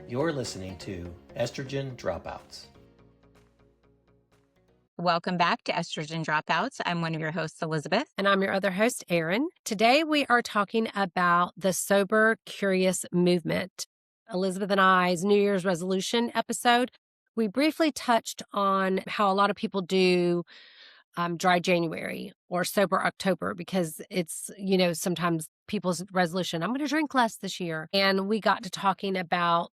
You're listening to Estrogen Dropouts. Welcome back to Estrogen Dropouts. I'm one of your hosts, Elizabeth. And I'm your other host, Erin. Today we are talking about the Sober Curious movement. Elizabeth and I's New Year's resolution episode, we briefly touched on how a lot of people do dry January or sober October because it's, sometimes people's resolution, I'm going to drink less this year. And we got to talking about.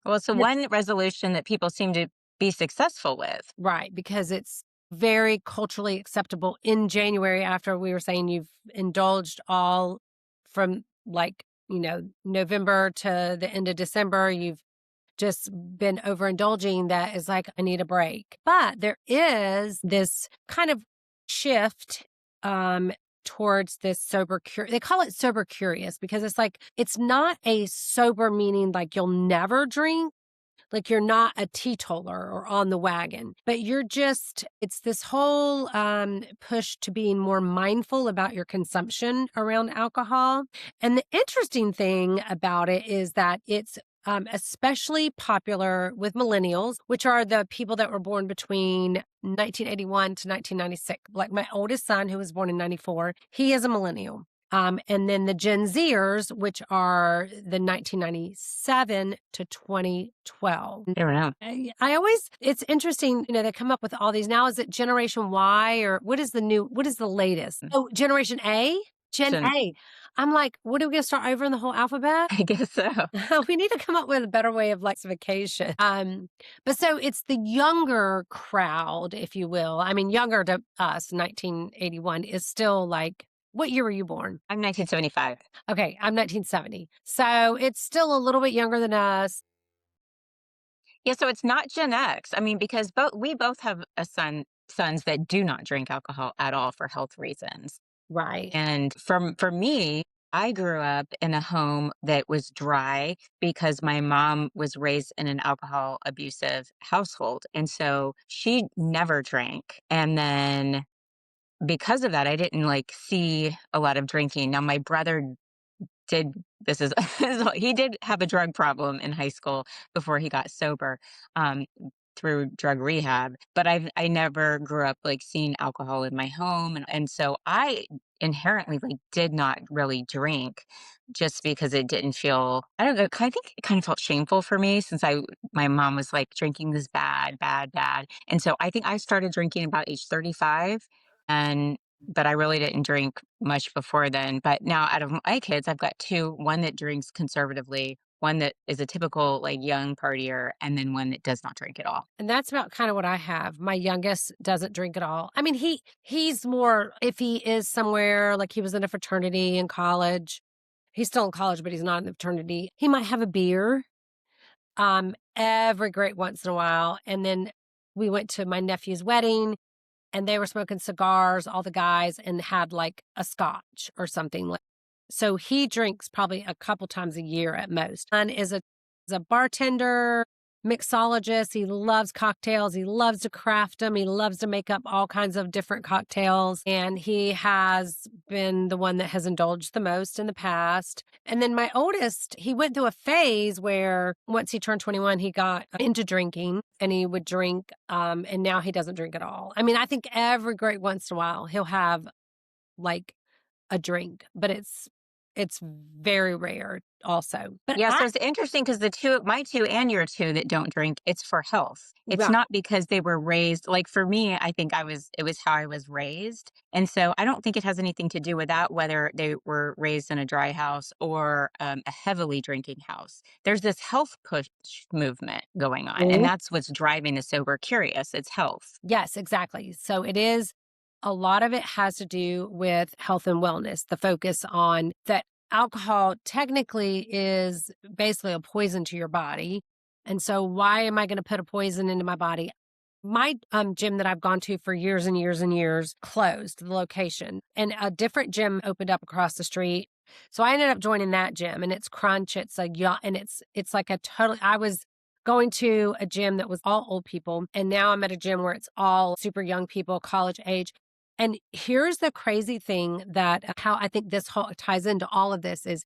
Well, it's the one resolution that people seem to be successful with. Right, because it's very culturally acceptable in January after we were saying you've indulged all from November to the end of December. You've just been overindulging. That is like, I need a break. But there is this kind of shift towards this sober curious. They call it sober curious because it's like, it's not a sober meaning like you'll never drink. Like you're not a teetotaler or on the wagon, but it's this whole push to being more mindful about your consumption around alcohol. And the interesting thing about it is that it's especially popular with millennials, which are the people that were born between 1981 to 1996. Like my oldest son, who was born in 94, he is a millennial. And then the Gen Zers, which are the 1997 to 2012. I don't know. It's interesting, they come up with all these. Now, is it Generation Y or what is the latest? Oh, Generation A? Gen A. I'm like, what are we going to start over in the whole alphabet? I guess so. We need to come up with a better way of classification. But so it's the younger crowd, if you will. I mean, younger to us, 1981 is still like, what year were you born? I'm 1975. Okay, I'm 1970. So it's still a little bit younger than us. Yeah, so it's not Gen X. I mean, because we both have sons that do not drink alcohol at all for health reasons. Right. And for me, I grew up in a home that was dry because my mom was raised in an alcohol abusive household. And so she never drank. And then because of that, I didn't see a lot of drinking. Now, my brother did, he did have a drug problem in high school before he got sober through drug rehab, but I never grew up seeing alcohol in my home. And so I inherently did not really drink just because it didn't feel, I don't know, I think it kind of felt shameful for me since my mom was drinking this bad, bad, bad. And so I think I started drinking about age 35 but I really didn't drink much before then. But now out of my kids, I've got two, one that drinks conservatively, one that is a typical young partier, and then one that does not drink at all. And that's about kind of what I have. My youngest doesn't drink at all. I mean, he's more, if he is somewhere, like he was in a fraternity in college, he's still in college, but he's not in the fraternity. He might have a beer every great once in a while. And then we went to my nephew's wedding and they were smoking cigars, all the guys, and had a scotch or something. So he drinks probably a couple times a year at most. And is a bartender, mixologist. He loves cocktails. He loves to craft them. He loves to make up all kinds of different cocktails. And he has been the one that has indulged the most in the past. And then my oldest, he went through a phase where once he turned 21, he got into drinking and he would drink. And now he doesn't drink at all. I mean, I think every great once in a while he'll have a drink, but it's very rare also. But yeah, so it's interesting because my two and your two that don't drink, it's for health. It's Right. not because they were raised, for me, I think it was how I was raised. And so I don't think it has anything to do with that, whether they were raised in a dry house or a heavily drinking house. There's this health push movement going on, Mhm. and that's what's driving the Sober Curious. It's health. Yes, exactly. So it is, a lot of it has to do with health and wellness, the focus on that alcohol technically is basically a poison to your body. And so why am I going to put a poison into my body? My gym that I've gone to for years and years and years closed the location and a different gym opened up across the street. So I ended up joining that gym and it's Crunch. It's and it's like a total, I was going to a gym that was all old people. And now I'm at a gym where it's all super young people, college age. And here's the crazy thing that how I think this whole ties into all of this is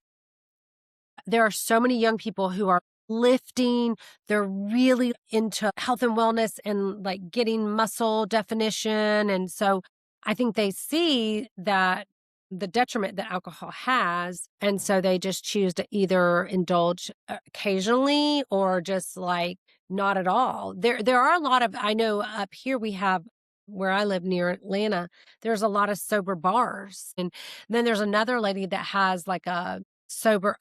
there are so many young people who are lifting. They're really into health and wellness and like getting muscle definition. And so I think they see that the detriment that alcohol has. And so they just choose to either indulge occasionally or just like not at all. There are a lot of, I know up here we have where I live near Atlanta, there's a lot of sober bars. And then there's another lady that has like a sober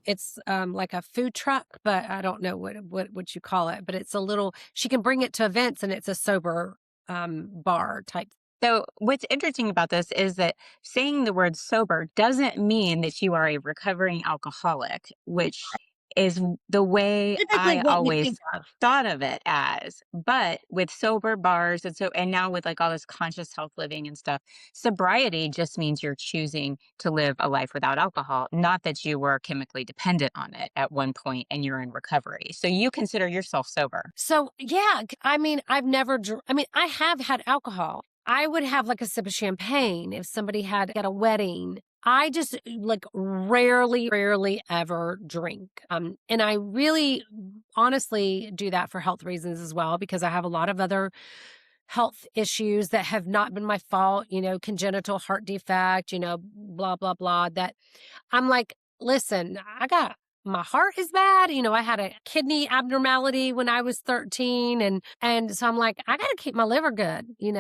it's like a food truck, but I don't know what you call it, but it's a little, she can bring it to events and it's a sober bar type. So, what's interesting about this is that saying the word sober doesn't mean that you are a recovering alcoholic, which is the way Typically I what we think always of. thought of it as. But with sober bars and now with like all this conscious health living and stuff, sobriety just means you're choosing to live a life without alcohol, not that you were chemically dependent on it at one point and you're in recovery. So you consider yourself sober. So yeah, I mean, I mean, I have had alcohol. I would have like a sip of champagne if somebody had at a wedding. I just like rarely ever drink. And I really honestly do that for health reasons as well, because I have a lot of other health issues that have not been my fault, congenital heart defect, blah, blah, blah, that I'm like, listen, my heart is bad. I had a kidney abnormality when I was 13. And so I'm like, I got to keep my liver good. You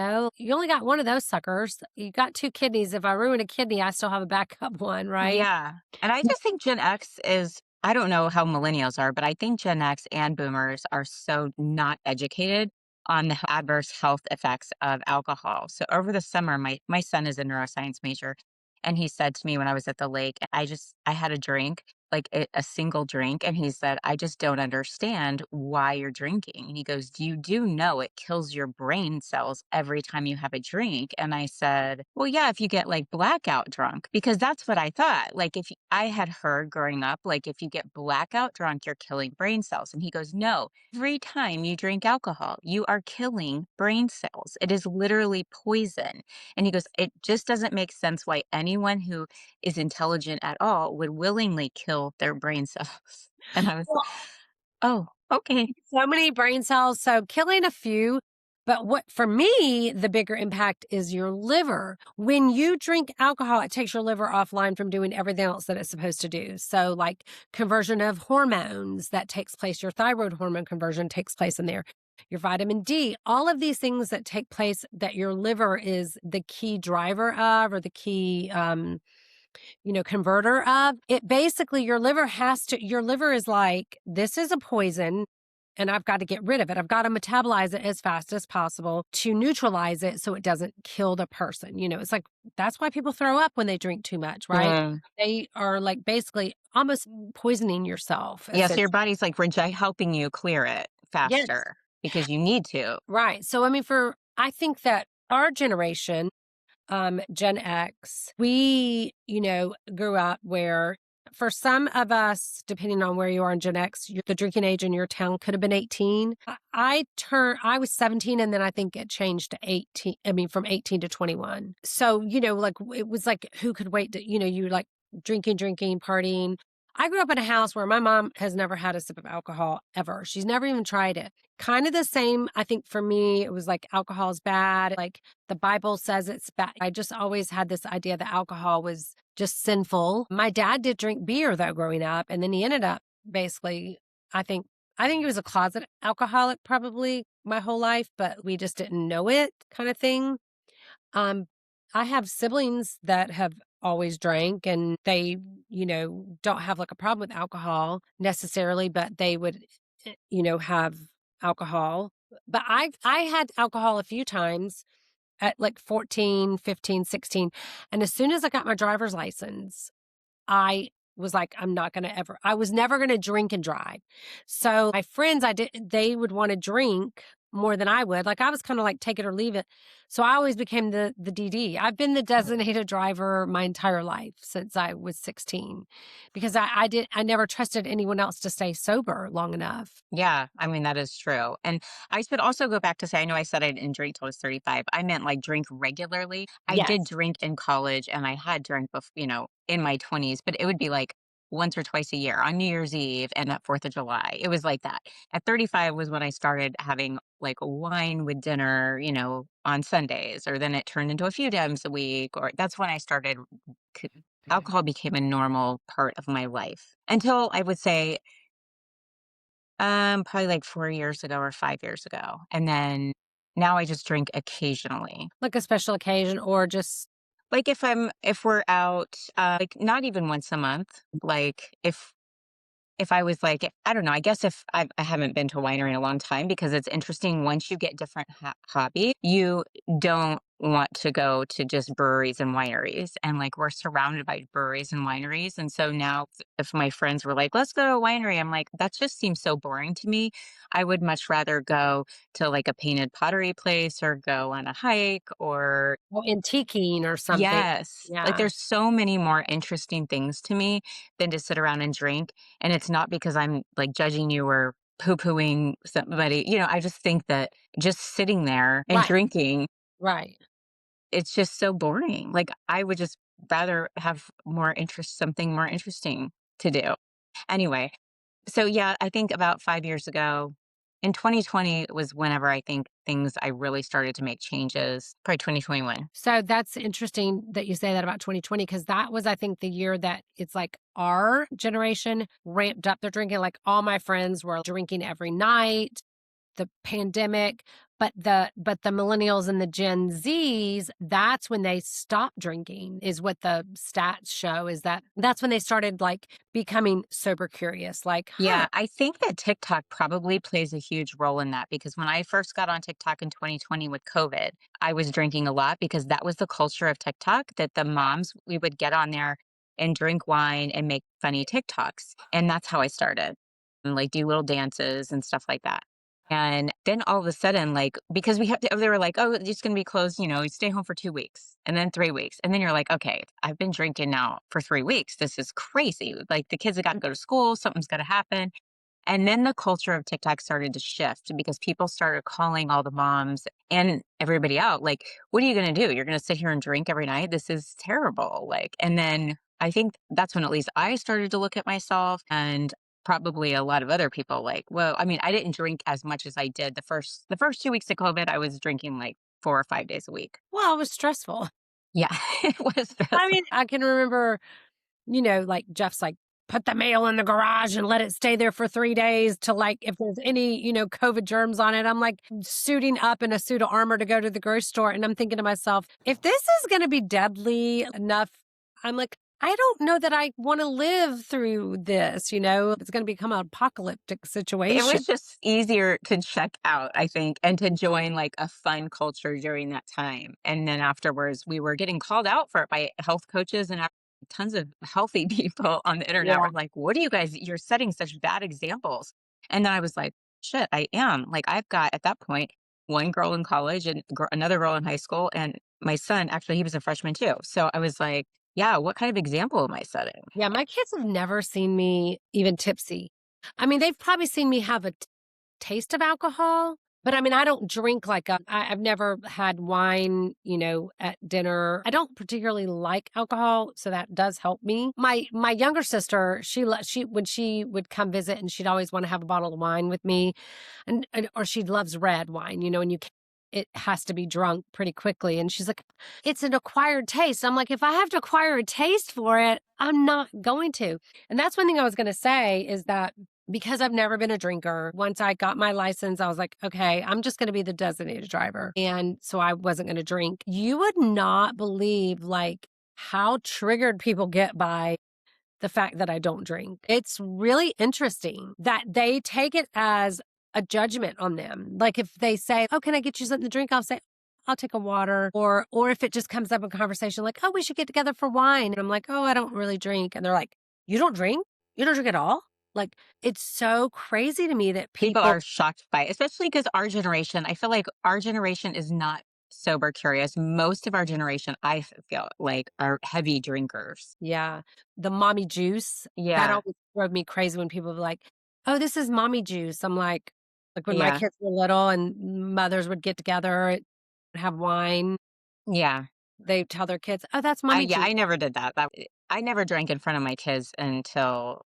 only got one of those suckers. You got two kidneys. If I ruin a kidney, I still have a backup one. Right. Yeah. And I just think Gen X is, I don't know how millennials are, but I think Gen X and boomers are so not educated on the adverse health effects of alcohol. So over the summer, my son is a neuroscience major, and he said to me when I was at the lake, I had a drink, like a single drink, and he said, I just don't understand why you're drinking. And he goes, you do know it kills your brain cells every time you have a drink. And I said, well, yeah, if you get like blackout drunk, because that's what I thought. Like if I had heard growing up, like if you get blackout drunk, you're killing brain cells. And he goes, no, every time you drink alcohol, you are killing brain cells. It is literally poison. And he goes, it just doesn't make sense why anyone who is intelligent at all would willingly kill their brain cells. And I was, Well, oh, okay. so many brain cells. So killing a few. But what for me, the bigger impact is your liver. When you drink alcohol, it takes your liver offline from doing everything else that it's supposed to do. So, like conversion of hormones that takes place, your thyroid hormone conversion takes place in there, your vitamin D, all of these things that take place that your liver is the key driver of or the key converter of it. Basically, your liver is like, this is a poison and I've got to get rid of it. I've got to metabolize it as fast as possible to neutralize it so it doesn't kill the person. It's like, that's why people throw up when they drink too much, right? Mm. They are like basically almost poisoning yourself. Yeah. So your body's like helping you clear it Yes. faster because you need to. Right. So, I mean, I think that our generation, Gen X, we, grew up where for some of us, depending on where you are in Gen X, the drinking age in your town could have been 18. I was 17 and then I think it changed to 18. I mean, from 18 to 21. So, like it was like, who could wait to, you like drinking, partying. I grew up in a house where my mom has never had a sip of alcohol ever. She's never even tried it. Kind of the same, I think for me, it was like alcohol is bad. Like the Bible says it's bad. I just always had this idea that alcohol was just sinful. My dad did drink beer though growing up. And then he ended up basically, I think he was a closet alcoholic probably my whole life, but we just didn't know it kind of thing. I have siblings that have always drank and they, don't have like a problem with alcohol necessarily, but they would, have alcohol. But I had alcohol a few times at like 14, 15, 16. And as soon as I got my driver's license, I was like, I was never going to drink and drive. So my friends, they would want to drink more than I would. Like I was kind of like take it or leave it. So I always became the DD. I've been the designated driver my entire life since I was 16 because I never trusted anyone else to stay sober long enough. Yeah, I mean, that is true. And I should also go back to say, I know I said I didn't drink till I was 35. I meant like drink regularly. I did Yes. drink in college and I had drank before, in my 20s, but it would be like once or twice a year on New Year's Eve and at 4th of July. It was like that. At 35 was when I started having like wine with dinner, on Sundays, or then it turned into a few times a week, or that's when I started. c- Alcohol became a normal part of my life until I would say, probably like 4 years ago or 5 years ago. And then now I just drink occasionally. Like a special occasion or just Like if we're out, like not even once a month, like if I was like, I don't know, I guess if I haven't been to a winery in a long time because it's interesting. Once you get different hobby, you don't want to go to just breweries and wineries. And like we're surrounded by breweries and wineries. And so now if my friends were like, let's go to a winery, I'm like, that just seems so boring to me. I would much rather go to like a painted pottery place or go on a hike or antiquing or something. yes. Like Yeah. there's so many more interesting things to me than to sit around and drink. And it's not because I'm like judging you or poo-pooing somebody. I just think that just sitting there and Right. drinking, Right. it's just so boring. Like I would just rather have something more interesting to do. Anyway, so yeah, I think about 5 years ago, in 2020 was whenever I really started to make changes. Probably 2021. So that's interesting that you say that about 2020 because that was, I think, the year that it's like our generation ramped up their drinking. Like all my friends were drinking every night, the pandemic, but the millennials and the Gen Zs, that's when they stopped drinking, is what the stats show. Is that's when they started like becoming sober curious. Like, Yeah, I think that TikTok probably plays a huge role in that because when I first got on TikTok in 2020 with COVID, I was drinking a lot because that was the culture of TikTok that the moms, we would get on there and drink wine and make funny TikToks. And that's how I started and like do little dances and stuff like that. And then all of a sudden, like, because they were like, oh, it's just going to be closed, stay home for 2 weeks and then 3 weeks. And then you're like, okay, I've been drinking now for 3 weeks. This is crazy. Like, the kids have got to go to school. Something's got to happen. And then the culture of TikTok started to shift because people started calling all the moms and everybody out. Like, what are you going to do? You're going to sit here and drink every night? This is terrible. Like, and then I think that's when at least I started to look at myself and probably a lot of other people like, well, I mean, I didn't drink as much as I did the first 2 weeks of COVID. I was drinking like 4 or 5 days a week. well, it was stressful. Yeah, it was I stressful. mean, I can remember, like Jeff's like, put the mail in the garage and let it stay there for 3 days to like, if there's any, COVID germs on it. I'm like suiting up in a suit of armor to go to the grocery store. And I'm thinking to myself, if this is going to be deadly enough, I'm like, I don't know that I want to live through this, it's going to become an apocalyptic It situation. was just easier to check out, I think, and to join like a fun culture during that time. And then afterwards, we were getting called out for it by health coaches and tons of healthy people on the internet Yeah. were like, what are you guys? You're setting such bad examples. And then I was like, shit, I am. Like, I've got at that point one girl in college and another girl in high school. And my son, actually, he was a freshman too. So I was like, yeah, what kind of example am I setting? Yeah, my kids have never seen me even tipsy. I mean, they've probably seen me have a taste of alcohol, but I mean, I don't drink like I've never had wine, at dinner. I don't particularly like alcohol, so that does help me. My younger sister, she when she would come visit, and she'd always want to have a bottle of wine with me, and or she loves red wine, and it has to be drunk pretty quickly. And she's like, it's an acquired taste. I'm like, if I have to acquire a taste for it, I'm not going to. And that's one thing I was going to say is that because I've never been a drinker, once I got my license, I was like, okay, I'm just going to be the designated driver. And so I wasn't going to drink. You would not believe like how triggered people get by the fact that I don't drink. It's really interesting that they take it as a judgment on them. Like if they say, oh, can I get you something to drink? I'll say, I'll take a water. Or if it just comes up in conversation like, oh, we should get together for wine. And I'm like, oh, I don't really drink. And they're like, you don't drink? You don't drink at all? Like, it's so crazy to me that People people are shocked by it, especially because our generation, I feel like our generation is not sober curious. Most of our generation, I feel like, are heavy drinkers. yeah, the mommy juice, that Yeah. always drove me crazy when people were like, oh, this is mommy juice. I'm like when my Yeah. kids were little and mothers would get together, have wine, Yeah. they tell their kids, oh, that's mommy juice. I never did that. I never drank in front of my kids until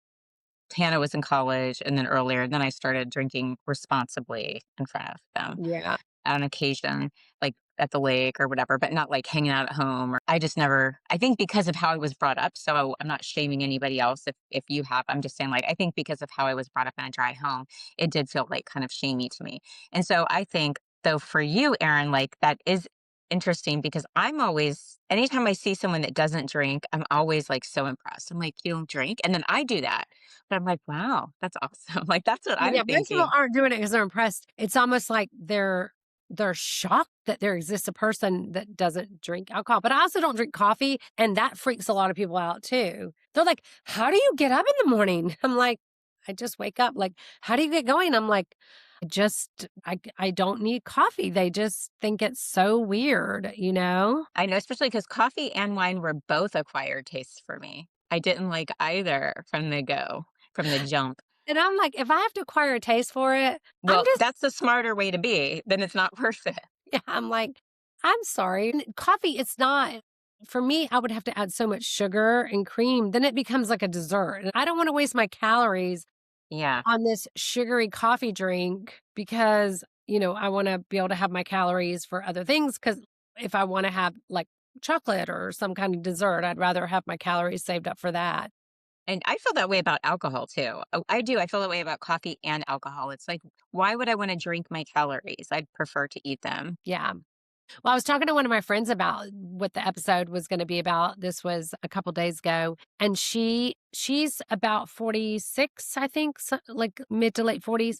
Hannah was in college and then earlier. Then I started drinking responsibly in front of them Yeah. on occasion, like at the lake or whatever, but not like hanging out at home. Or I just never, I think because of how I was brought up. So I'm not shaming anybody else if you have. I'm just saying, like, I think because of how I was brought up in a dry home, it did feel like kind of shamey to me. And so I think, though, for you, Aaron, like that is interesting because I'm always, anytime I see someone that doesn't drink, I'm always like so impressed. I'm like, you don't drink? And then I do that. But I'm like, wow, that's awesome. Like, that's what I'm Yeah, most people thinking. aren't doing it because they're impressed. It's almost like they're shocked that there exists a person that doesn't drink alcohol. But I also don't drink coffee, and that freaks a lot of people out too. They're like, "How do you get up in the morning?" I'm like, "I just wake up." Like, "How do you get going?" I'm like, I don't need coffee." They just think it's so weird, you know? I know, especially because coffee and wine were both acquired tastes for me. I didn't like either from the go, from the jump. And I'm like, if I have to acquire a taste for it, I'm Well, just that's the smarter way to be, then it's not worth it. yeah, I'm like, I'm sorry. Coffee, it's not for me, I would have to add so much sugar and cream, then it becomes like a dessert. And I don't want to waste my calories Yeah. on this sugary coffee drink because, you know, I want to be able to have my calories for other things. Cause if I want to have like chocolate or some kind of dessert, I'd rather have my calories saved up for that. And I feel that way about alcohol too. Oh, I do. I feel that way about coffee and alcohol. It's like, why would I want to drink my calories? I'd prefer to eat them. Yeah. Well, I was talking to one of my friends about what the episode was going to be about. This was a couple days ago, and she's about 46, I think, so, like mid to late 40s,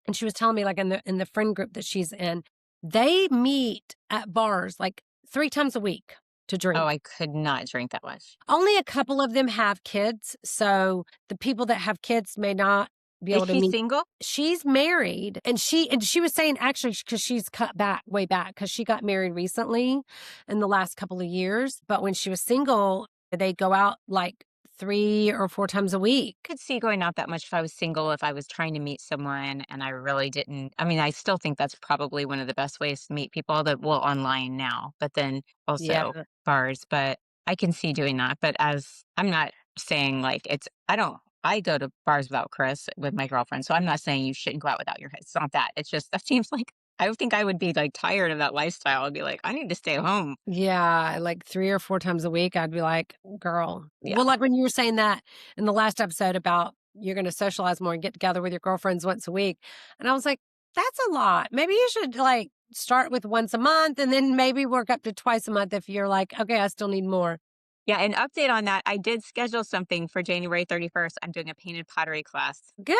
and she was telling me like in the friend group that she's in, they meet at bars like 3 times a week to Oh, drink. I could not drink that much. Only a couple of them have kids, so the people that have kids may not be Is able to she meet. single? She's married, and she was saying actually because she's cut back way back because she got married recently in the last couple of years. But when she was single, they go out like 3 or 4 times a week. Could see going out that much if I was single, if I was trying to meet someone and I really didn't. I mean, I still think that's probably one of the best ways to meet people that well online now, but then Yeah, also bars. But I can see doing that. But as I'm not saying like it's, I don't, I go to bars without Chris with my girlfriend. So I'm not saying you shouldn't go out without your, it's not that. It's just, that seems like, I would think I would be like tired of that lifestyle. I'd be like, I need to stay home. yeah, like 3 or 4 times a week. I'd be like, girl. Yeah. Well, like when you were saying that in the last episode about you're going to socialize more and get together with your girlfriends once a week, and I was like, that's a lot. Maybe you should like start with once a month and then maybe work up to twice a month if you're like, okay, I still need more. Yeah. And update on that. I did schedule something for January 31st. I'm doing a painted pottery class. Good,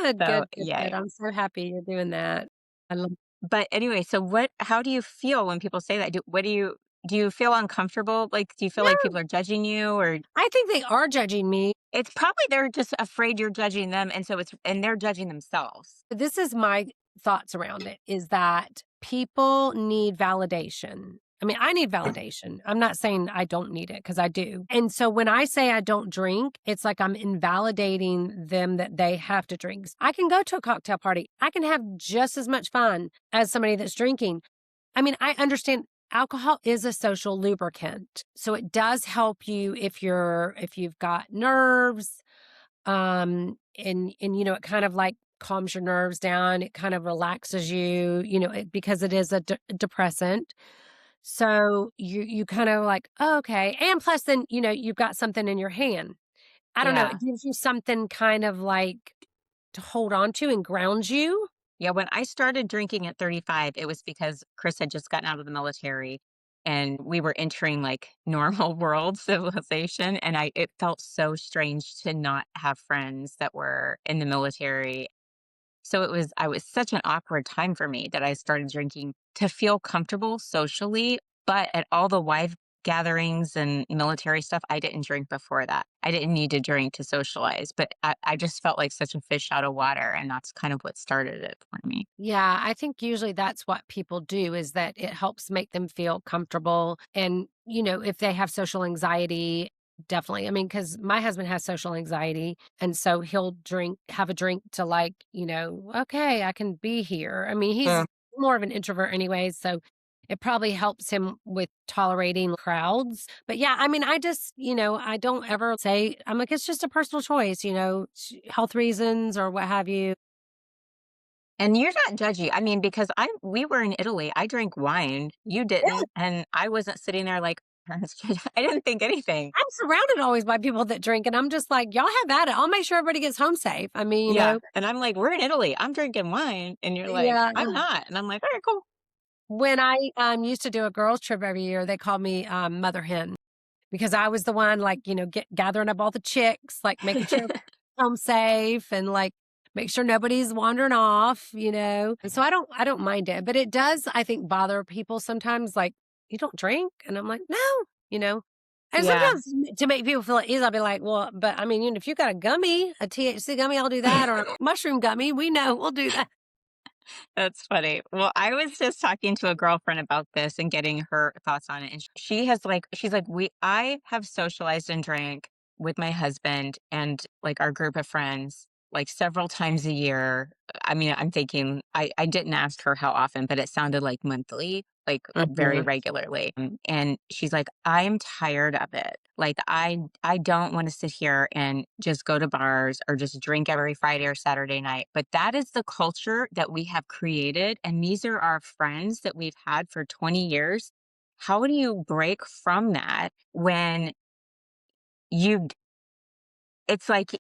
So good, good, yeah. good. I'm so happy you're doing that. I love But anyway, so what how do you feel when people say that? Do you feel uncomfortable? Like, do you feel like No, people are judging you or I think they are judging me. it's probably they're just afraid you're judging them and so it's and they're judging themselves. This is my thoughts around it is that people need validation. I mean, I need validation. I'm not saying I don't need it because I do. And so when I say I don't drink, it's like I'm invalidating them that they have to drink. I can go to a cocktail party. I can have just as much fun as somebody that's drinking. I mean, I understand alcohol is a social lubricant. So it does help you if you've got nerves, and you know, it kind of like calms your nerves down. It kind of relaxes you, you know, because it is a depressant. So you kind of like, oh, okay. And plus then, you know, you've got something in your hand. I don't know. Yeah. It gives you something kind of like to hold on to and ground you. Yeah, when I started drinking at 35, it was because Chris had just gotten out of the military and we were entering like normal world civilization and it felt so strange to not have friends that were in the military. So I was such an awkward time for me that I started drinking to feel comfortable socially. But at all the wife gatherings and military stuff, I didn't drink before that. I didn't need to drink to socialize, but I just felt like such a fish out of water. And that's kind of what started it for me. Yeah, I think usually that's what people do is that it helps make them feel comfortable. And, you know, if they have social anxiety, definitely. I mean, because my husband has social anxiety. And so he'll have a drink to like, you know, okay, I can be here. I mean, he's Yeah. more of an introvert anyway. So it probably helps him with tolerating crowds. But yeah, I mean, I just, I don't ever say, I'm like, it's just a personal choice, health reasons or what have you. And you're not judgy. I mean, because we were in Italy. I drank wine. You Yeah, didn't. And I wasn't sitting there like, I didn't think anything. I'm surrounded always by people that drink, and I'm just like, y'all have at it. I'll make sure everybody gets home safe. I mean, Yeah. And I'm like, we're in Italy. I'm drinking wine. And you're like, yeah. I'm not. And I'm like, all right, cool. When I used to do a girls' trip every year, they called me Mother Hen because I was the one like, gathering up all the chicks, like making sure home safe and like make sure nobody's wandering off. And so I don't mind it, but it does, I think, bother people sometimes. Like, you don't drink, and I'm like, no, you know. And Yeah. sometimes to make people feel at ease, I'll be like, well, but I mean, if you got a gummy, a THC gummy, I'll do that, or a mushroom gummy. We know we'll do that. That's funny. Well, I was just talking to a girlfriend about this and getting her thoughts on it. And she's like, I have socialized and drank with my husband and like our group of friends like several times a year. I mean, I'm thinking, I didn't ask her how often, but it sounded like monthly, like very Mhm. regularly. And she's like, I'm tired of it. Like, I don't want to sit here and just go to bars or just drink every Friday or Saturday night. But that is the culture that we have created. And these are our friends that we've had for 20 years. How do you break from that when you it's like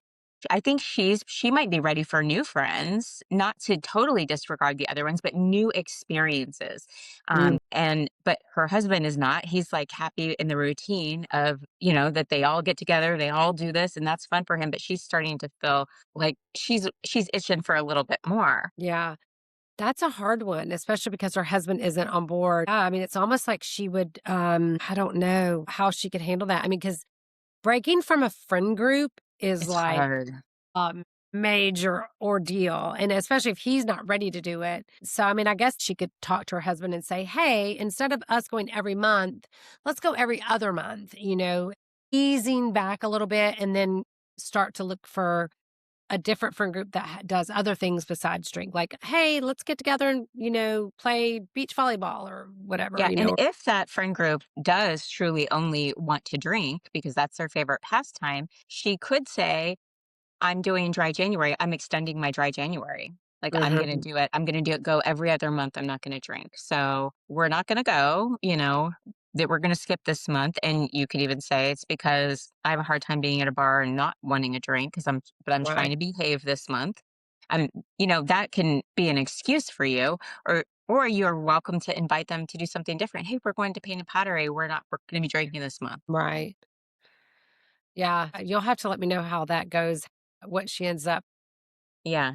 I think she might be ready for new friends, not to totally disregard the other ones, but new experiences. Mm. And but her husband is not. He's like happy in the routine of, that they all get together, they all do this, and that's fun for him. But she's starting to feel like she's itching for a little bit more. Yeah. That's a hard one, especially because her husband isn't on board. Yeah, I mean, it's almost like she would, I don't know how she could handle that. I mean, because breaking from a friend group is It's like hard. a major ordeal. And especially if he's not ready to do it. So, I mean, I guess she could talk to her husband and say, hey, instead of us going every month, let's go every other month, easing back a little bit and then start to look for a different friend group that does other things besides drink. Like, hey, let's get together and, play beach volleyball or whatever, Yeah, and if that friend group does truly only want to drink because that's their favorite pastime, she could say, I'm doing dry January. I'm extending my dry January. Like, I'm gonna Mhm. do it. I'm gonna do it go every other month. I'm not gonna drink. So we're not gonna go, that we're gonna skip this month. And you could even say it's because I have a hard time being at a bar and not wanting a drink but I'm trying Right. to behave this month. I'm, that can be an excuse for you, or you're welcome to invite them to do something different. Hey, we're going to paint and pottery. We're gonna be drinking this month. Right. Yeah. You'll have to let me know how that goes, what she ends up Yeah.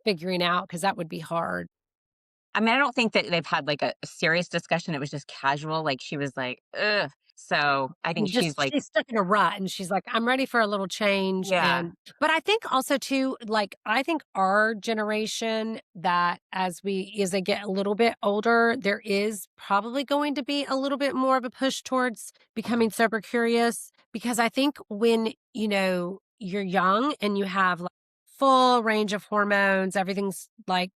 figuring out, because that would be hard. I mean, I don't think that they've had like a serious discussion. It was just casual. Like she was like, ugh. So I think she's like, She's stuck in a rut and she's like, I'm ready for a little change. yeah, But I think also too, like, I think our generation that as they get a little bit older, there is probably going to be a little bit more of a push towards becoming sober curious. Because I think when, you're young and you have like full range of hormones, everything's like,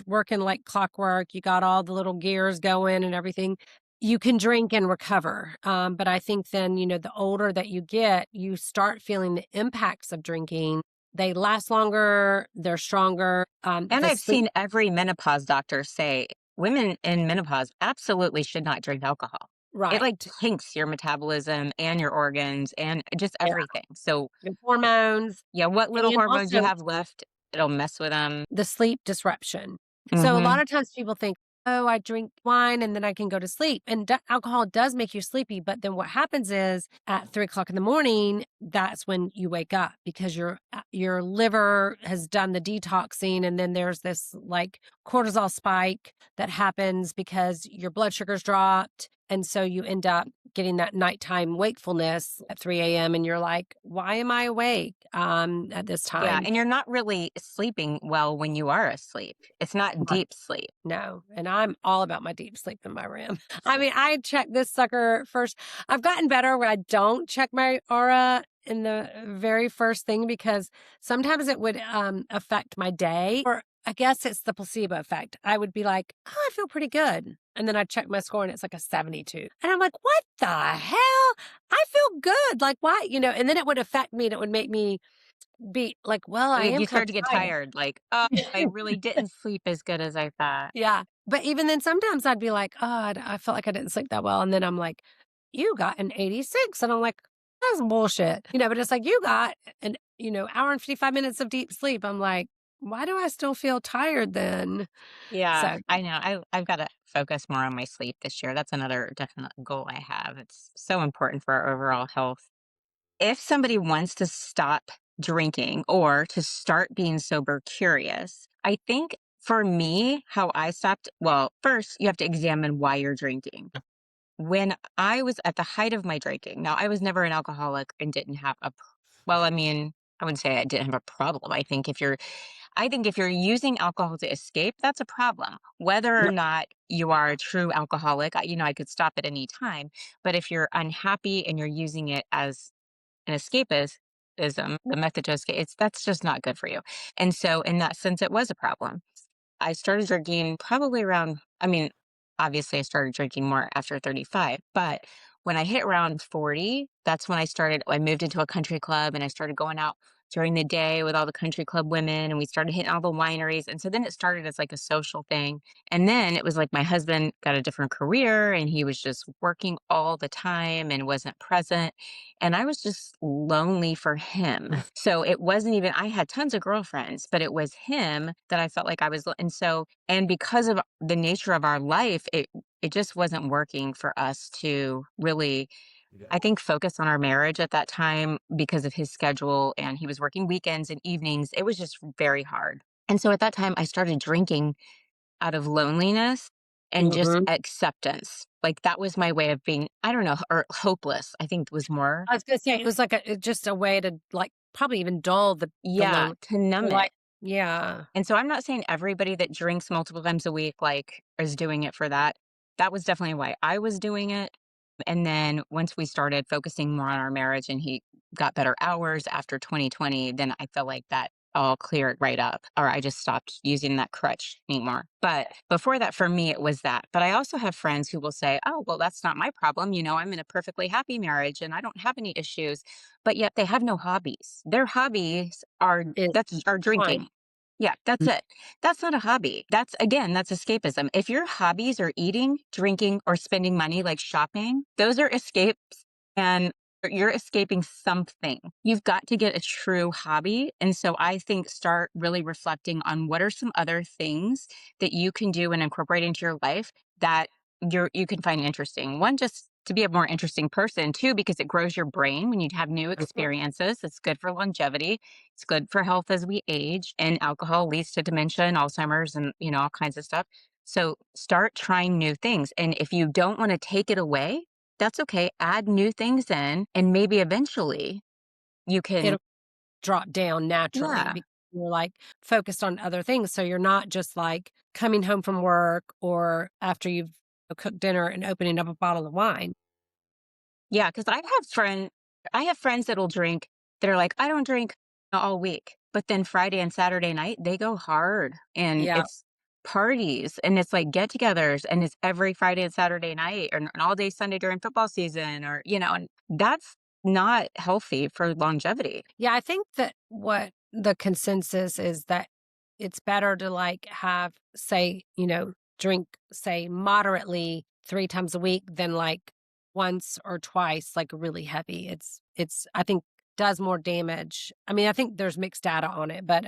working like clockwork, you got all the little gears going and everything, you can drink and recover. But I think then, the older that you get, you start feeling the impacts of drinking. They last longer, they're stronger. and The I've sleep, seen every menopause doctor say women in menopause absolutely should not drink alcohol. It like right. tanks your metabolism and your organs and just Yeah. everything. So The hormones yeah, what little and hormones you also have left, it'll mess with them. the sleep disruption. So a Hmm. lot of times people think, oh, I drink wine and then I can go to sleep. And alcohol does make you sleepy. But then what happens is at 3 o'clock in the morning, that's when you wake up because your liver has done the detoxing. And then there's this like cortisol spike that happens because your blood sugar's dropped. And so you end up getting that nighttime wakefulness at 3 a.m. And you're like, why am I awake at this Yeah, time? and you're not really sleeping well when you are asleep. It's not deep sleep. No, and I'm all about my deep sleep in my room. I mean, I check this sucker first. I've gotten better where I don't check my aura in the very first thing because sometimes it would affect my day or I guess it's the placebo effect. I would be like, oh, I feel pretty good. And then I check my score and it's like a 72. And I'm like, what the hell? I feel good. Like, why? And then it would affect me and it would make me be like, well, I am You kind start to get of tired. tired, like, "Oh, I really didn't sleep as good as I thought." Yeah. But even then, sometimes I'd be like, oh, I felt like I didn't sleep that well. And then I'm like, you got an 86. And I'm like, that's bullshit. But it's like, you got an, hour and 55 minutes of deep sleep. I'm like, why do I still feel tired then? Yeah, So, I know. I've gotta focus more on my sleep this year. That's another definite goal I have. It's so important for our overall health. If somebody wants to stop drinking or to start being sober curious, I think for me, how I stopped, well, first you have to examine why you're drinking. When I was at the height of my drinking, now I was never an alcoholic and didn't have well, I mean, I wouldn't say I didn't have a problem. I think if you're using alcohol to escape, that's a problem. Whether or right. not you are a true alcoholic, I could stop at any time. But if you're unhappy and you're using it as an escapism, the method to escape, that's just not good for you. And so, in that sense, it was a problem. I started drinking probably around, I mean, obviously I started drinking more after 35, but when I hit around 40, that's when I moved into a country club and I started going out during the day with all the country club women and we started hitting all the wineries. And so then it started as like a social thing. And then it was like my husband got a different career and he was just working all the time and wasn't present. And I was just lonely for him. So it wasn't even, I had tons of girlfriends, but it was him that I felt like I was. And so, and because of the nature of our life, it just wasn't working for us to really, I think, focus on our marriage at that time because of his schedule. And he was working weekends and evenings. It was just very hard. And so at that time, I started drinking out of loneliness and just Mhm. acceptance. Like that was my way of being, I don't know, or hopeless, I think was more. I was gonna say it was like just a way to like probably even dull the Yeah, loneliness. to numb Like, it. yeah. And so I'm not saying everybody that drinks multiple times a week, like, is doing it for that. That was definitely why I was doing it. And then once we started focusing more on our marriage and he got better hours after 2020, then I felt like that all cleared right up, or I just stopped using that crutch anymore. But before that, for me, it was that. But I also have friends who will say, oh, well, that's not my problem. I'm in a perfectly happy marriage and I don't have any issues. But yet they have no hobbies. Their hobbies are It that's are fine. drinking. Yeah, that's it. That's not a hobby. That's escapism. If your hobbies are eating, drinking, or spending money like shopping, those are escapes and you're escaping something. You've got to get a true hobby. And so I think start really reflecting on what are some other things that you can do and incorporate into your life that you can find interesting. One, just to be a more interesting person, too, because it grows your brain when you have new Mhm. experiences. It's good for longevity. It's good for health as we age, and alcohol leads to dementia and Alzheimer's and, all kinds of stuff. So start trying new things. And if you don't want to take it away, that's okay. Add new things in, and maybe eventually you can, It'll drop down naturally yeah. because you're like focused on other things. So you're not just like coming home from work or after you've cooked dinner and opening up a bottle of wine. Yeah. Cause I have friends that'll drink that are like, I don't drink all week. But then Friday and Saturday night, they go hard and Yeah. it's parties and it's like get togethers and it's every Friday and Saturday night and all day Sunday during football season and that's not healthy for longevity. Yeah, I think that what the consensus is that it's better to like have, say, drink, say, moderately 3 times a week than like once or twice, like really heavy. I think does more damage. I mean, I think there's mixed data on it, but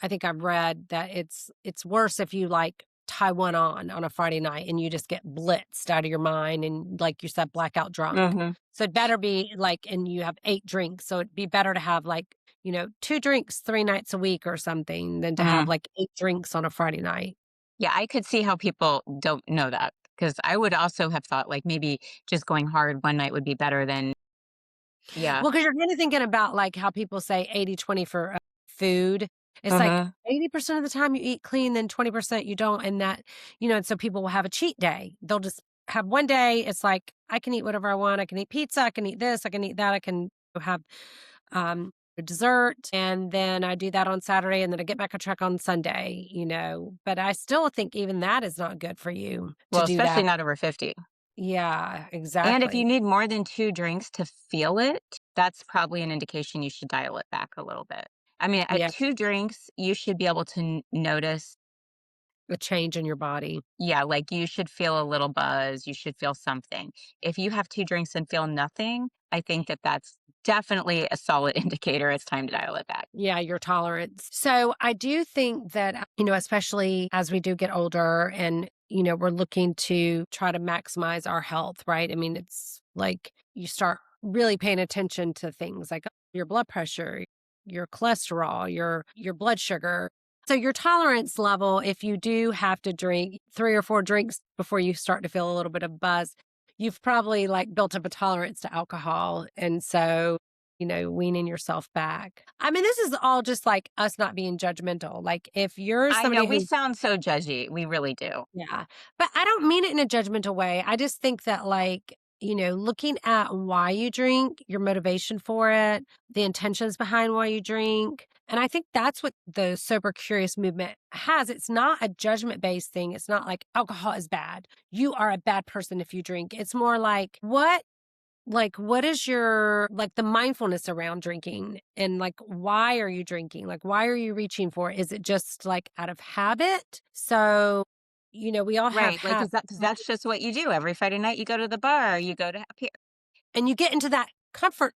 I think I've read that it's worse if you like tie one on a Friday night and you just get blitzed out of your mind and like you said, blackout drunk. Hmm. So it better be like, and you have 8 drinks. So it'd be better to have like, 2 drinks 3 nights a week or something than to have Hmm. like 8 drinks on a Friday night. Yeah, I could see how people don't know that because I would also have thought like maybe just going hard one night would be better than, yeah. Well, because you're kind of thinking about like how people say 80-20 for food. It's like Hmm. 80% of the time you eat clean, then 20% you don't. And that, and so people will have a cheat day. They'll just have one day. It's like, I can eat whatever I want. I can eat pizza. I can eat this. I can eat that. I can have dessert. And then I do that on Saturday and then I get back on track on Sunday, but I still think even that is not good for you to Well, do especially that. not over 50. Yeah, And if you exactly. need more than 2 drinks to feel it, that's probably an indication you should dial it back a little bit. I mean, at Yes, 2 drinks, you should be able to notice, a change in your body. yeah, like you should feel a little buzz, you should feel something. If you have 2 drinks and feel nothing, I think that that's definitely a solid indicator it's time to dial it back. Yeah, your tolerance. So I do think that, especially as we do get older and, we're looking to try to maximize our health, right? I mean, it's like you start really paying attention to things like your blood pressure, your cholesterol, your blood sugar. So your tolerance level, if you do have to drink 3 or 4 drinks before you start to feel a little bit of buzz, you've probably like built up a tolerance to alcohol. And so weaning yourself back. I mean, this is all just like us not being judgmental. Like if you're I know somebody we who, sound so judgy, we really do. yeah, but I don't mean it in a judgmental way. I just think that like, looking at why you drink, your motivation for it, the intentions behind why you drink. And I think that's what the sober curious movement has. It's not a judgment based thing. It's not like alcohol is bad. You are a bad person if you drink. It's more what is your like the mindfulness around drinking and like why are you drinking? Like why are you reaching for it? Is it just like out of habit? So, we all have Right, like, 'cause that's just what you do. Every Friday night, you go to the bar, you go to happy. and you get into that comfort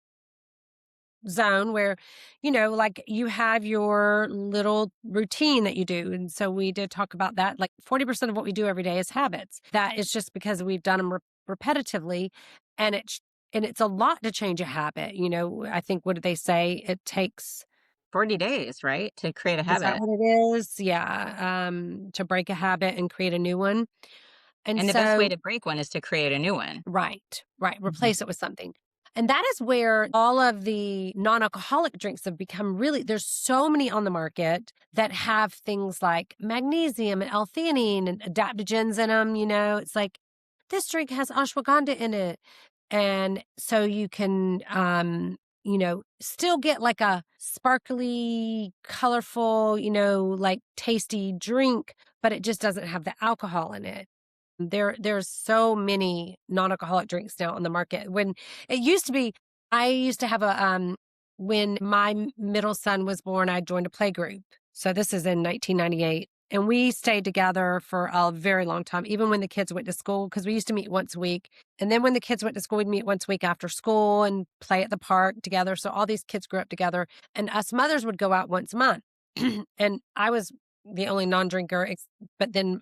zone where, like you have your little routine that you do. And so we did talk about that. Like 40% of what we do every day is habits. That is just because we've done them repetitively and it's a lot to change a habit. I think, what did they say? It takes, 40 days, right, to create a is that habit. what it is? Yeah. To break a habit and create a new one. And And the best way so to break one is to create a new one. right, right. Mhm. Replace it with something. And that is where all of the non-alcoholic drinks have become really, there's so many on the market that have things like magnesium and L-theanine and adaptogens in them. It's like this drink has ashwagandha in it. And so you can, still get like a sparkly, colorful, like tasty drink, but it just doesn't have the alcohol in it. There's so many non-alcoholic drinks now on the market. When it used to be, I used to have when my middle son was born, I joined a play group. So this is in 1998. And we stayed together for a very long time, even when the kids went to school, because we used to meet once a week. And then when the kids went to school, we'd meet once a week after school and play at the park together. So all these kids grew up together. And us mothers would go out once a month. And I was the only non-drinker, but then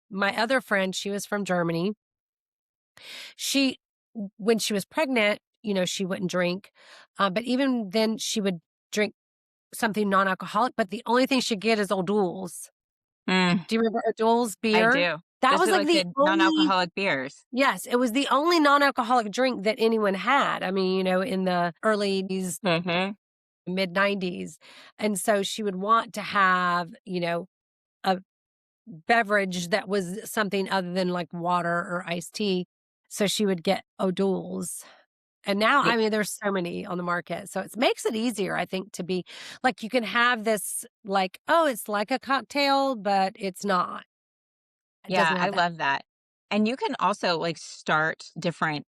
my other friend, she was from Germany. She, when she was pregnant, she wouldn't drink. But even then, she would drink something non alcoholic. But the only thing she'd get is O'Doul's. Mm, Do you remember O'Doul's I beer? do. That Those was are like like the the only, non-alcoholic beers. yes, it was the only non alcoholic drink that anyone had. I mean, in the early Mhm. mid 90s. And so she would want to have, a beverage that was something other than like water or iced tea. So she would get O'Doul's. And now, Ye I mean, there's so many on the market. So it makes it easier, I think, to be like, you can have this, like, oh, it's like a cocktail, but it's not. It Yeah, doesn't I have that. love that. And you can also, like, start different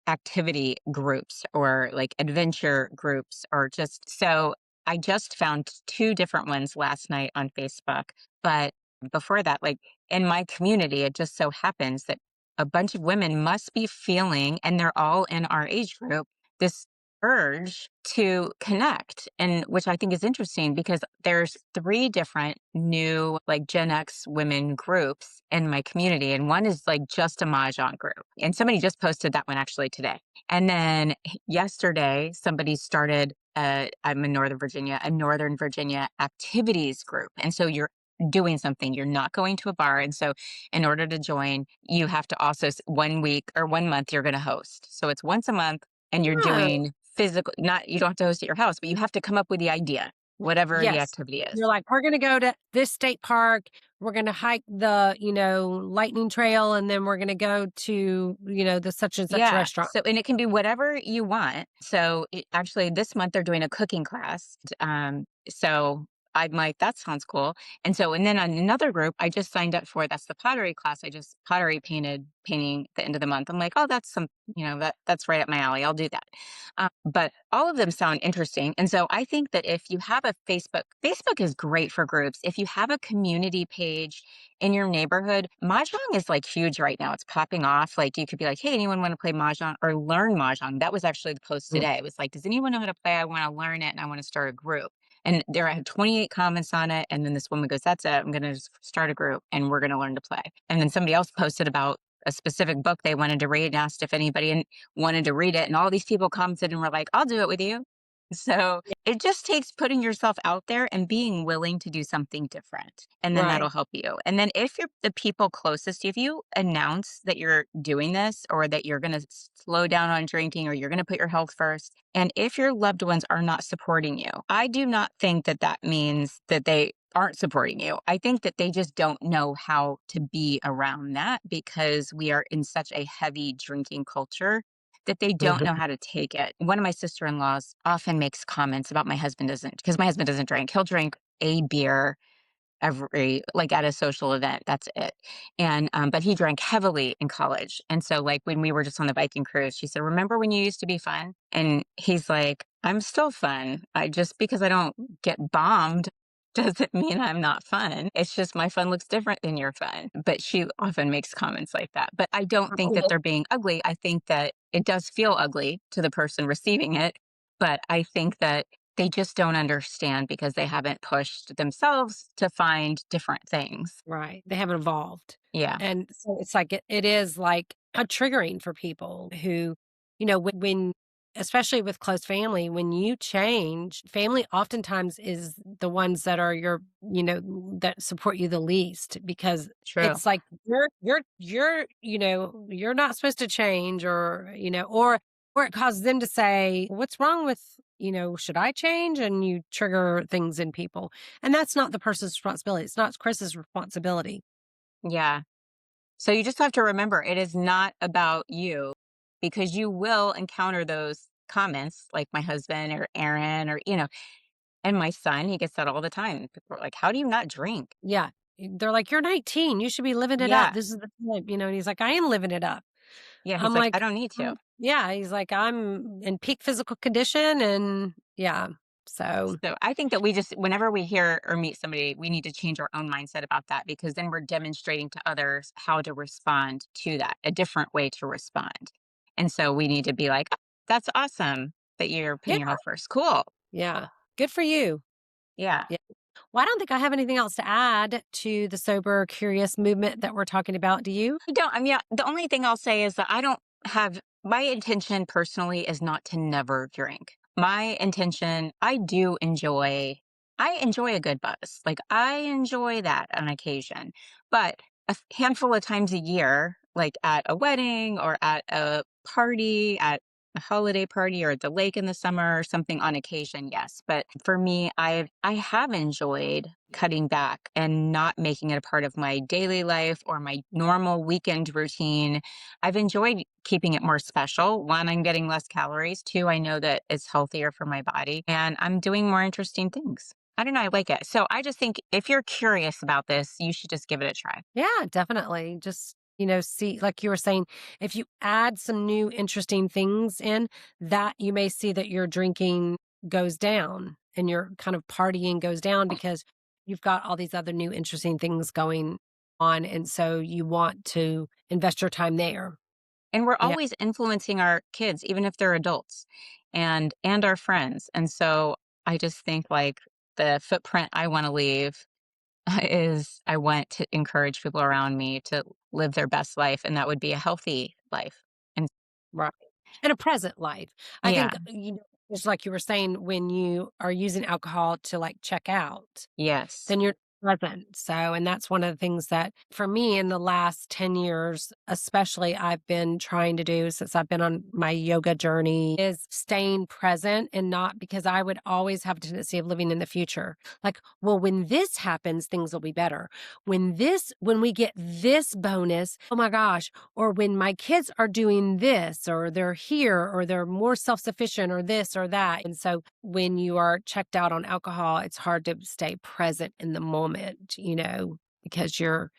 activity groups or, like, adventure groups or just so I just found 2 different ones last night on Facebook, but before that, like, in my community, it just so happens that a bunch of women must be feeling, and they're all in our age group, this urge to connect, and which I think is interesting because there's 3 different new, like, Gen X women groups in my community, and one is, like, just a mahjong group, and somebody just posted that one actually today. And then yesterday, somebody started, I'm in Northern Virginia, a Northern Virginia activities group. And so you're doing something, you're not going to a bar. And so, in order to join, you have to also, 1 week or 1 month, you're going to host. So it's once a month and you're Oh, doing physical, not, you don't have to host at your house, but you have to come up with the idea. whatever the Yes. activity is. You're like, "We're gonna go to this state park. We're gonna hike the, lightning trail, and then we're gonna go to, the such and such Yeah. restaurant." So, and it can be whatever you want. So, actually, this month they're doing a cooking class. So I'm like, that sounds cool. And so, and then on another group, I just signed up for that's the pottery class. I just pottery painting at the end of the month. I'm like, oh, that's that's right up my alley. I'll do that. But all of them sound interesting. And so I think that if you have a Facebook is great for groups. If you have a community page in your neighborhood, Mahjong is like huge right now. It's popping off. Like you could be like, hey, anyone want to play Mahjong or learn Mahjong? That was actually the post Mm. today. It was like, does anyone know how to play? I want to learn it and I want to start a group. And there I had 28 comments on it. And then this woman goes, that's it. I'm going to just start a group and we're going to learn to play. And then somebody else posted about a specific book they wanted to read and asked if anybody wanted to read it. And all these people commented and were like, I'll do it with you. So it just takes putting yourself out there and being willing to do something different. And then that'll Right. help you. And then if you're the people closest to you, if you announce that you're doing this or that you're going to slow down on drinking or you're going to put your health first, and if your loved ones are not supporting you, I do not think that that means that they aren't supporting you. I think that they just don't know how to be around that because we are in such a heavy drinking culture that they don't know Mhm. how to take it. One of my sister-in-laws often makes comments about my husband doesn't, because my husband doesn't drink. He'll drink a beer every like at a social event. That's it. And but he drank heavily in college. And so like when we were just on the Viking cruise, she said, remember when you used to be fun? And he's like, I'm still fun. I just because I don't get bombed doesn't mean I'm not fun. It's just my fun looks different than your fun. But she often makes comments like that. But I don't think that they're being ugly. I think that it does feel ugly to the person receiving it. But I think that they just don't understand because they haven't pushed themselves to find different things. Right. They haven't evolved. Yeah, And so it's like it is like a triggering for people who, when especially with close family, when you change, family oftentimes is the ones that are that support you the least because true. it's like you're not supposed to change or it causes them to say, what's wrong with, should I change? And you trigger things in people. And that's not the person's responsibility. It's not Chris's responsibility. Yeah. So you just have to remember it is not about you because you will encounter those comments like my husband or Aaron or, and my son, he gets that all the time. People are like, how do you not drink? Yeah. They're like, "You're 19. You should be living it up. Yeah. This is the time," and he's like, "I am living it up." Yeah. I'm He's like, I like, don't need to. Yeah." He's like, "I'm in peak physical condition," and yeah. So, So I think that we just, whenever we hear or meet somebody, we need to change our own mindset about that because then we're demonstrating to others how to respond to that, a different way to respond. And so we need to be like, "Oh, that's awesome that you're yeah, putting your health first. Cool. yeah. Good for you. Yeah. Yeah. Well, I don't think I have anything else to add to the sober curious movement that we're talking about. Do you? I don't, I mean, yeah, the only thing I'll say is that I don't have my intention personally is not to never drink. My intention, I enjoy a good buzz. Like I enjoy that on occasion, but a handful of times a year, like at a wedding or at a party, at a holiday party or at the lake in the summer or something on occasion, yes. But for me, I have enjoyed cutting back and not making it a part of my daily life or my normal weekend routine. I've enjoyed keeping it more special. One, I'm getting less calories. Two, I know that it's healthier for my body and I'm doing more interesting things. I don't know. I like it. So I just think if you're curious about this, you should just give it a try. Yeah, definitely. Just, see, like you were saying, if you add some new interesting things in, that you may see that your drinking goes down and your kind of partying goes down because you've got all these other new interesting things going on. And so you want to invest your time there. And we're Yeah. always influencing our kids, even if they're adults and our friends. And so I just think like the footprint I want to leave is I want to encourage people around me to live their best life, and that would be a healthy life. And Right. And a present life. I yeah, think, just like you were saying, when you are using alcohol to like check out, yes, then present. So, and that's one of the things that for me in the last 10 years, especially I've been trying to do since I've been on my yoga journey is staying present and not because I would always have a tendency of living in the future. Like, well, when this happens, things will be better. When we get this bonus, oh my gosh, or when my kids are doing this, or they're here, or they're more self-sufficient, or this or that. And so when you are checked out on alcohol, it's hard to stay present in the moment, because you're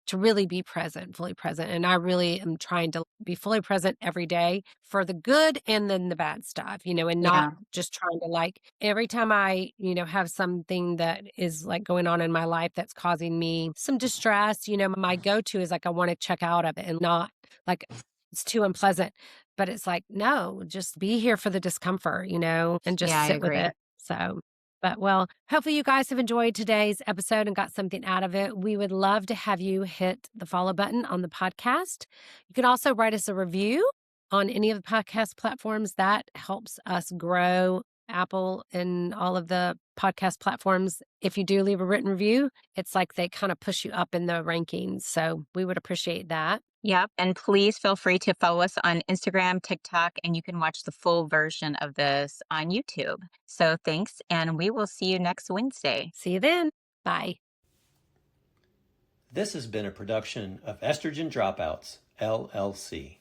to really be present, fully present. And I really am trying to be fully present every day for the good and then the bad stuff, and not Yeah. just trying to like every time I, have something that is like going on in my life that's causing me some distress, my go-to is like, I want to check out of it and not like it's too unpleasant. But it's like, no, just be here for the discomfort, and just Yeah, I sit with agree. it. So, but well, hopefully you guys have enjoyed today's episode and got something out of it. We would love to have you hit the follow button on the podcast. You can also write us a review on any of the podcast platforms. That helps us grow. Apple and all of the podcast platforms. If you do leave a written review, it's like they kind of push you up in the rankings. So we would appreciate that. Yep. And please feel free to follow us on Instagram, TikTok, and you can watch the full version of this on YouTube. So thanks, and we will see you next Wednesday. See you then. Bye. This has been a production of Estrogen Dropouts, LLC.